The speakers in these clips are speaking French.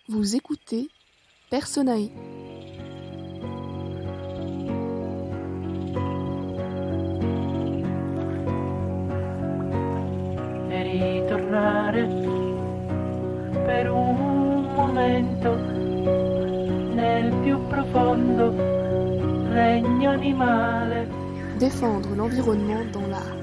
Vous écoutez Personae. E ritornare per un momento nel più profondo regno animale. Défendre l'environnement dans l'art.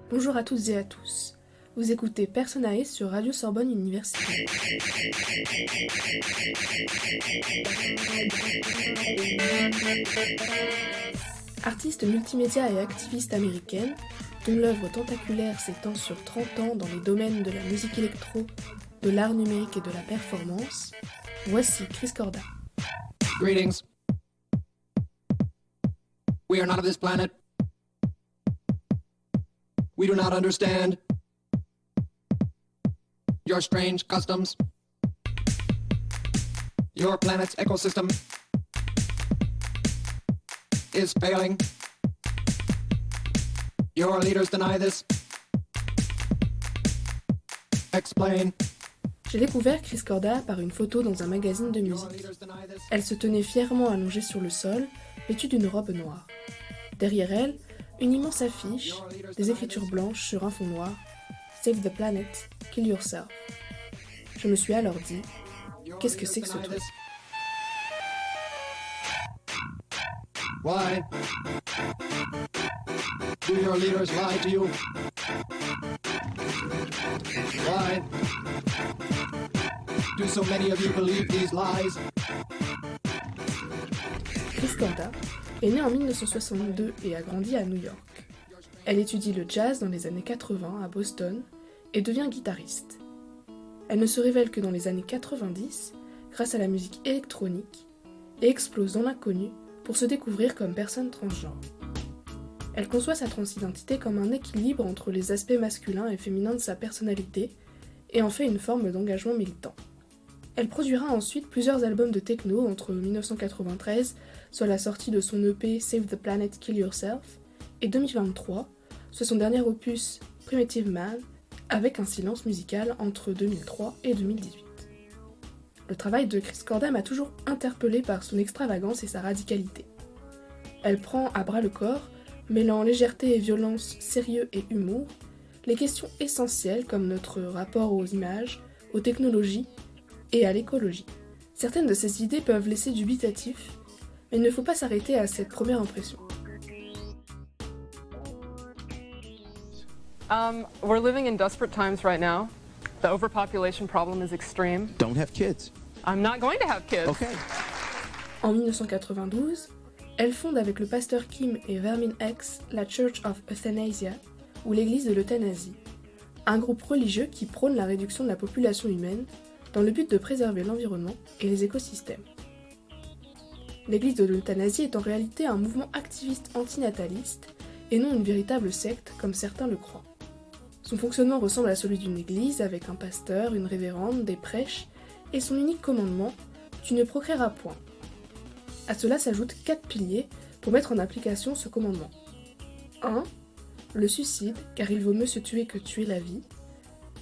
Bonjour à toutes et à tous. Vous écoutez Personae sur Radio Sorbonne Université. Artiste multimédia et activiste américaine, dont l'œuvre tentaculaire s'étend sur 30 ans dans les domaines de la musique électro, de l'art numérique et de la performance, voici Chris Corda. Greetings. We are not of this planet. We do not understand your strange customs. Your planet's ecosystem is failing. Your leaders deny this. Explain. J'ai découvert Chris Corda par une photo dans un magazine de musique. Elle se tenait fièrement allongée sur le sol, vêtue d'une robe noire. Derrière elle, une immense affiche, des écritures blanches sur un fond noir, « Save the planet, kill yourself ». Je me suis alors dit, qu'est-ce que c'est que ce truc ? Why do your leaders lie to you? Why do so many of you believe these lies? Chris Corda est née en 1962 et a grandi à New York. Elle étudie le jazz dans les années 80 à Boston et devient guitariste. Elle ne se révèle que dans les années 90 grâce à la musique électronique et explose dans l'inconnu pour se découvrir comme personne transgenre. Elle conçoit sa transidentité comme un équilibre entre les aspects masculins et féminins de sa personnalité et en fait une forme d'engagement militant. Elle produira ensuite plusieurs albums de techno entre 1993, soit la sortie de son EP Save the Planet, Kill Yourself, et 2023, soit son dernier opus Primitive Man, avec un silence musical entre 2003 et 2018. Le travail de Chris Corda m'a toujours interpellée par son extravagance et sa radicalité. Elle prend à bras le corps, mêlant légèreté et violence, sérieux et humour, les questions essentielles comme notre rapport aux images, aux technologies et à l'écologie. Certaines de ces idées peuvent laisser dubitatif, mais il ne faut pas s'arrêter à cette première impression. We're living in desperate times right now. The overpopulation problem is extreme. Don't have kids. I'm not going to have kids. Okay. En 1992, elle fonde avec le pasteur Kim et Vermin X la Church of Euthanasia, ou l'église de l'euthanasie, un groupe religieux qui prône la réduction de la population humaine dans le but de préserver l'environnement et les écosystèmes. L'église de l'euthanasie est en réalité un mouvement activiste antinataliste et non une véritable secte comme certains le croient. Son fonctionnement ressemble à celui d'une église avec un pasteur, une révérende, des prêches et son unique commandement « Tu ne procréeras point ». À cela s'ajoutent 4 piliers pour mettre en application ce commandement. 1. Le suicide, car il vaut mieux se tuer que tuer la vie.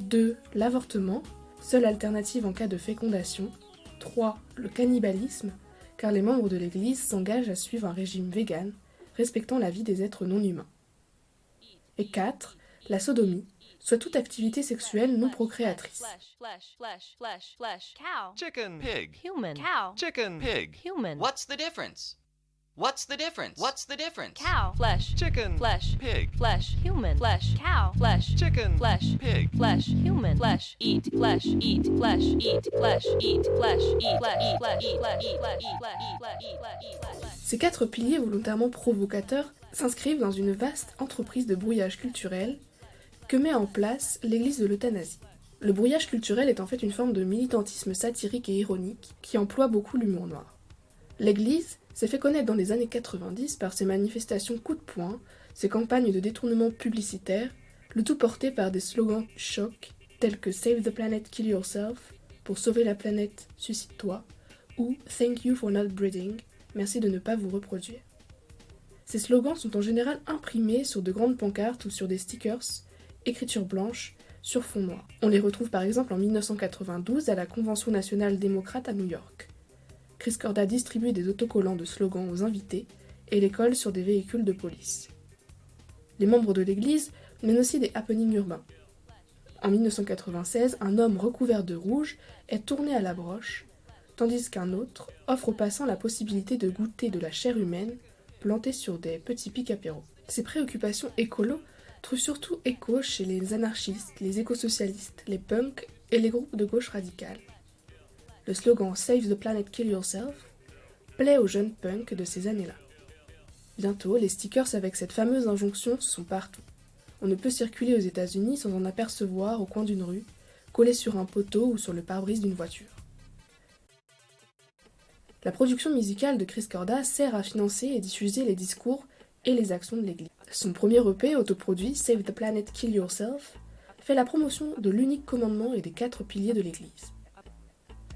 2. L'avortement, seule alternative en cas de fécondation. 3. Le cannibalisme, car les membres de l'Église s'engagent à suivre un régime vegan, respectant la vie des êtres non humains. Et 4. La sodomie, soit toute activité sexuelle non procréatrice. Cow. Chicken, pig, Human. cow, chicken, pig, Human. What's the difference? What's the difference? What's the difference? Cow. Flesh. chicken, Flesh. pig, Flesh. Human. Flesh. Cow. Flesh. chicken, Flesh. pig, Flesh. Human. Flesh. Eat. Flesh. Eat. Flesh. Eat. Flesh. Eat. Flesh. Eat. Flesh. Eat. Flesh. Eat. Flesh. Eat. Flesh. Eat. Flesh. Eat. Flesh. Eat. Flesh. Eat. Flesh. Ces 4 piliers volontairement provocateurs s'inscrivent dans une vaste entreprise de brouillage culturel que met en place l'église de l'euthanasie. Le brouillage culturel est en fait une forme de militantisme satirique et ironique qui emploie beaucoup l'humour noir. L'église s'est fait connaître dans les années 90 par ses manifestations coup de poing, ses campagnes de détournement publicitaire, le tout porté par des slogans chocs tels que Save the planet, kill yourself, pour sauver la planète, suicide-toi, ou Thank you for not breeding, merci de ne pas vous reproduire. Ces slogans sont en général imprimés sur de grandes pancartes ou sur des stickers écriture blanche sur fond noir. On les retrouve par exemple en 1992 à la Convention nationale démocrate à New York. Chris Korda distribue des autocollants de slogans aux invités et les colle sur des véhicules de police. Les membres de l'église mènent aussi des happenings urbains. En 1996, un homme recouvert de rouge est tourné à la broche, tandis qu'un autre offre aux passants la possibilité de goûter de la chair humaine plantée sur des petits pics apéros. Ces préoccupations écolo trouvent surtout écho chez les anarchistes, les écosocialistes, les punks et les groupes de gauche radicale. Le slogan « Save the planet, kill yourself » plaît aux jeunes punks de ces années-là. Bientôt, les stickers avec cette fameuse injonction sont partout. On ne peut circuler aux États-Unis sans en apercevoir au coin d'une rue, collé sur un poteau ou sur le pare-brise d'une voiture. La production musicale de Chris Korda sert à financer et diffuser les discours et les actions de l'Église. Son premier EP autoproduit, Save the Planet, Kill Yourself, fait la promotion de l'unique commandement et des 4 piliers de l'Église.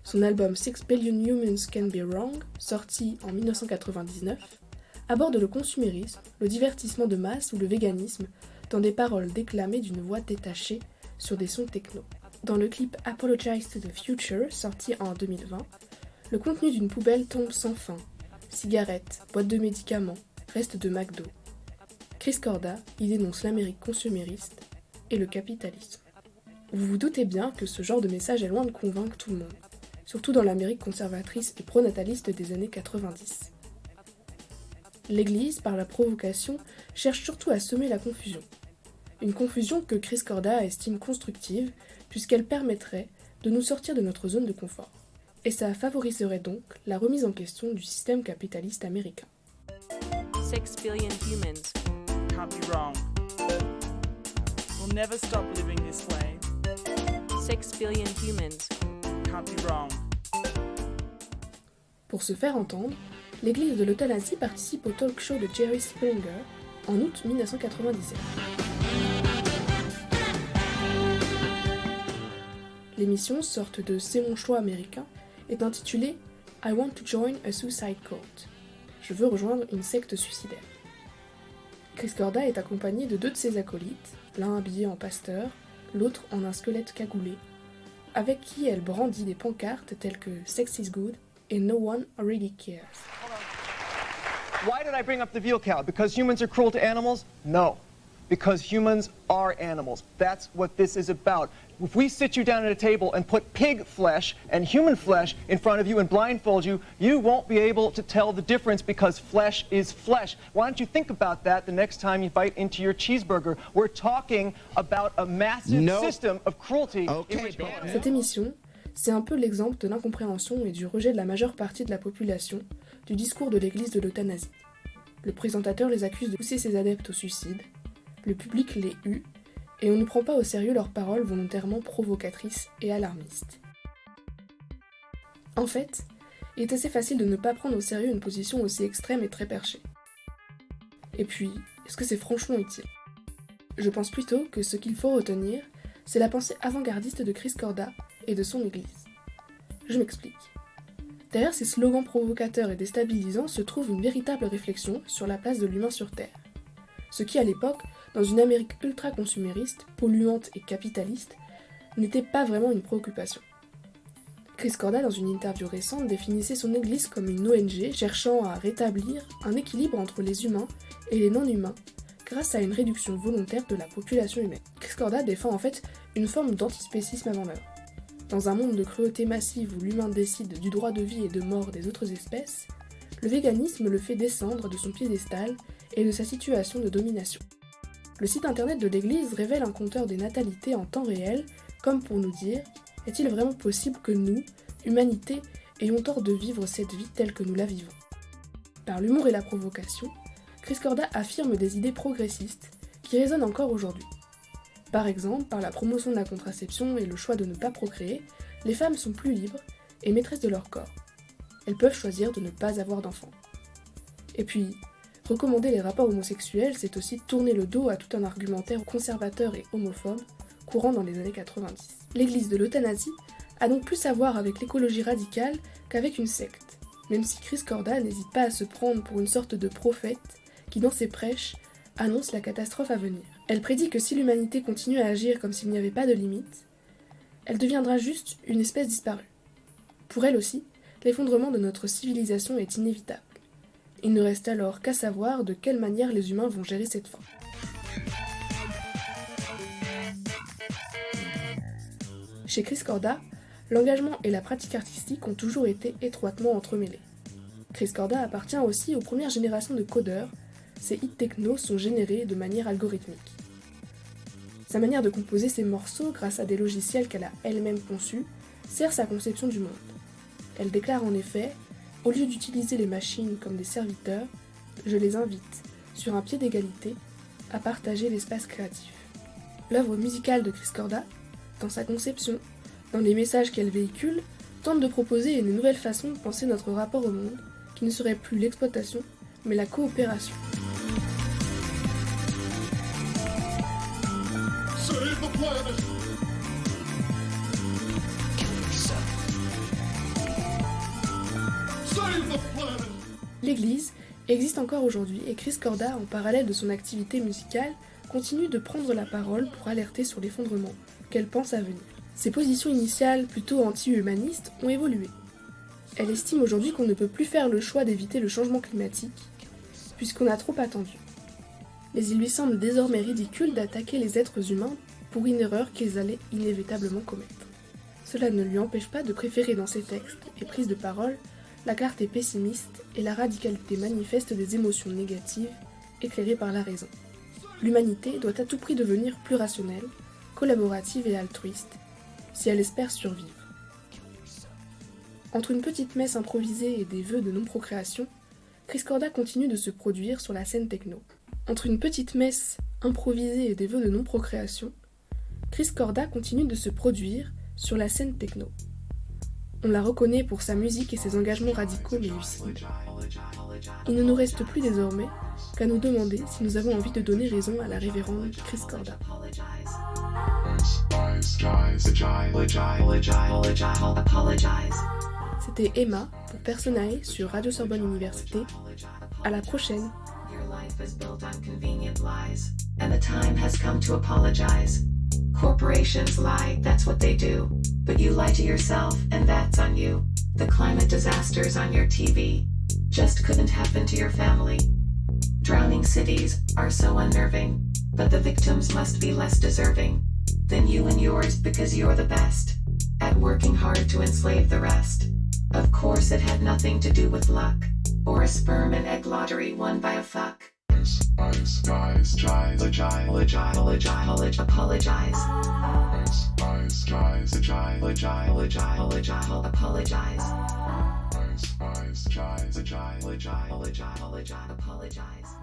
Son album 6 Billion Humans Can Be Wrong, sorti en 1999, aborde le consumérisme, le divertissement de masse ou le véganisme dans des paroles déclamées d'une voix détachée sur des sons techno. Dans le clip Apologize to the Future, sorti en 2020, le contenu d'une poubelle tombe sans fin. Cigarettes, boîtes de médicaments, restes de McDo. Chris Korda y dénonce l'Amérique consumériste et le capitalisme. Vous vous doutez bien que ce genre de message est loin de convaincre tout le monde, surtout dans l'Amérique conservatrice et pronataliste des années 90. L'Église, par la provocation, cherche surtout à semer la confusion. Une confusion que Chris Korda estime constructive, puisqu'elle permettrait de nous sortir de notre zone de confort. Et ça favoriserait donc la remise en question du système capitaliste américain. 6 billion humans. Can't be wrong. We'll never stop living this way. 6 billion humans. Can't be wrong. Pour se faire entendre, l'Église de l'euthanasie participe au talk show de Jerry Springer en août 1997. L'émission, sorte de C'est mon choix américain, est intitulée I want to join a suicide cult. Je veux rejoindre une secte suicidaire. Chris Korda est accompagné de 2 de ses acolytes, l'un habillé en pasteur, l'autre en un squelette cagoulé, avec qui elle brandit des pancartes telles que Sex is good et No one really cares. Why did I bring up the veal cow? Because humans are cruel to animals? No. Because humans are animals. That's what this is about. If we sit you down at a table and put pig flesh and human flesh in front of you and blindfold you, you won't be able to tell the difference because flesh is flesh. Why don't you think about that the next time you bite into your cheeseburger? We're talking about a massive system of cruelty. Cette émission, c'est un peu l'exemple de l'incompréhension et du rejet de la majeure partie de la population du discours de l'Église de l'euthanasie. Le présentateur les accuse de pousser ses adeptes au suicide, le public les hue, et on ne prend pas au sérieux leurs paroles volontairement provocatrices et alarmistes. En fait, il est assez facile de ne pas prendre au sérieux une position aussi extrême et très perchée. Et puis, est-ce que c'est franchement utile ? Je pense plutôt que ce qu'il faut retenir, c'est la pensée avant-gardiste de Chris Korda et de son Église. Je m'explique. Derrière ces slogans provocateurs et déstabilisants se trouve une véritable réflexion sur la place de l'humain sur Terre. Ce qui, à l'époque, dans une Amérique ultra-consumériste, polluante et capitaliste, n'était pas vraiment une préoccupation. Chris Korda, dans une interview récente, définissait son Église comme une ONG cherchant à rétablir un équilibre entre les humains et les non-humains grâce à une réduction volontaire de la population humaine. Chris Korda défend en fait une forme d'antispécisme avant l'heure. Dans un monde de cruauté massive où l'humain décide du droit de vie et de mort des autres espèces, le véganisme le fait descendre de son piédestal et de sa situation de domination. Le site internet de l'Église révèle un compteur des natalités en temps réel, comme pour nous dire « Est-il vraiment possible que nous, humanité, ayons tort de vivre cette vie telle que nous la vivons ?» Par l'humour et la provocation, Chris Korda affirme des idées progressistes qui résonnent encore aujourd'hui. Par exemple, par la promotion de la contraception et le choix de ne pas procréer, les femmes sont plus libres et maîtresses de leur corps. Elles peuvent choisir de ne pas avoir d'enfants. Et puis, recommander les rapports homosexuels, c'est aussi tourner le dos à tout un argumentaire conservateur et homophobe courant dans les années 90. L'Église de l'euthanasie a donc plus à voir avec l'écologie radicale qu'avec une secte, même si Chris Korda n'hésite pas à se prendre pour une sorte de prophète qui, dans ses prêches, annonce la catastrophe à venir. Elle prédit que si l'humanité continue à agir comme s'il n'y avait pas de limite, elle deviendra juste une espèce disparue. Pour elle aussi, l'effondrement de notre civilisation est inévitable. Il ne reste alors qu'à savoir de quelle manière les humains vont gérer cette fin. Chez Chris Korda, l'engagement et la pratique artistique ont toujours été étroitement entremêlés. Chris Korda appartient aussi aux premières générations de codeurs, ses hits techno sont générés de manière algorithmique. Sa manière de composer ses morceaux grâce à des logiciels qu'elle a elle-même conçus sert sa conception du monde. Elle déclare en effet « Au lieu d'utiliser les machines comme des serviteurs, je les invite, sur un pied d'égalité, à partager l'espace créatif. » L'œuvre musicale de Chris Korda, dans sa conception, dans les messages qu'elle véhicule, tente de proposer une nouvelle façon de penser notre rapport au monde, qui ne serait plus l'exploitation, mais la coopération. L'Église existe encore aujourd'hui et Chris Korda, en parallèle de son activité musicale, continue de prendre la parole pour alerter sur l'effondrement qu'elle pense à venir. Ses positions initiales, plutôt anti-humanistes, ont évolué. Elle estime aujourd'hui qu'on ne peut plus faire le choix d'éviter le changement climatique, puisqu'on a trop attendu. Mais il lui semble désormais ridicule d'attaquer les êtres humains pour une erreur qu'ils allaient inévitablement commettre. Cela ne lui empêche pas de préférer dans ses textes et prises de parole la clarté pessimiste et la radicalité manifeste des émotions négatives éclairées par la raison. L'humanité doit à tout prix devenir plus rationnelle, collaborative et altruiste, si elle espère survivre. Entre une petite messe improvisée et des vœux de non-procréation, Chris Korda continue de se produire sur la scène techno. Entre une petite messe improvisée et des vœux de non-procréation, Chris Korda continue de se produire sur la scène techno. On la reconnaît pour sa musique et ses engagements radicaux mais lucides. Il ne nous reste plus désormais qu'à nous demander si nous avons envie de donner raison à la révérende Chris Korda. C'était Emma pour Personae sur Radio Sorbonne Université. À la prochaine. Corporations lie, that's what they do. But you lie to yourself, and that's on you. The climate disasters on your TV just couldn't happen to your family. Drowning cities are so unnerving, but the victims must be less deserving than you and yours because you're the best at working hard to enslave the rest. Of course it had nothing to do with luck, or a sperm and egg lottery won by a fuck. Apologize. Apologize.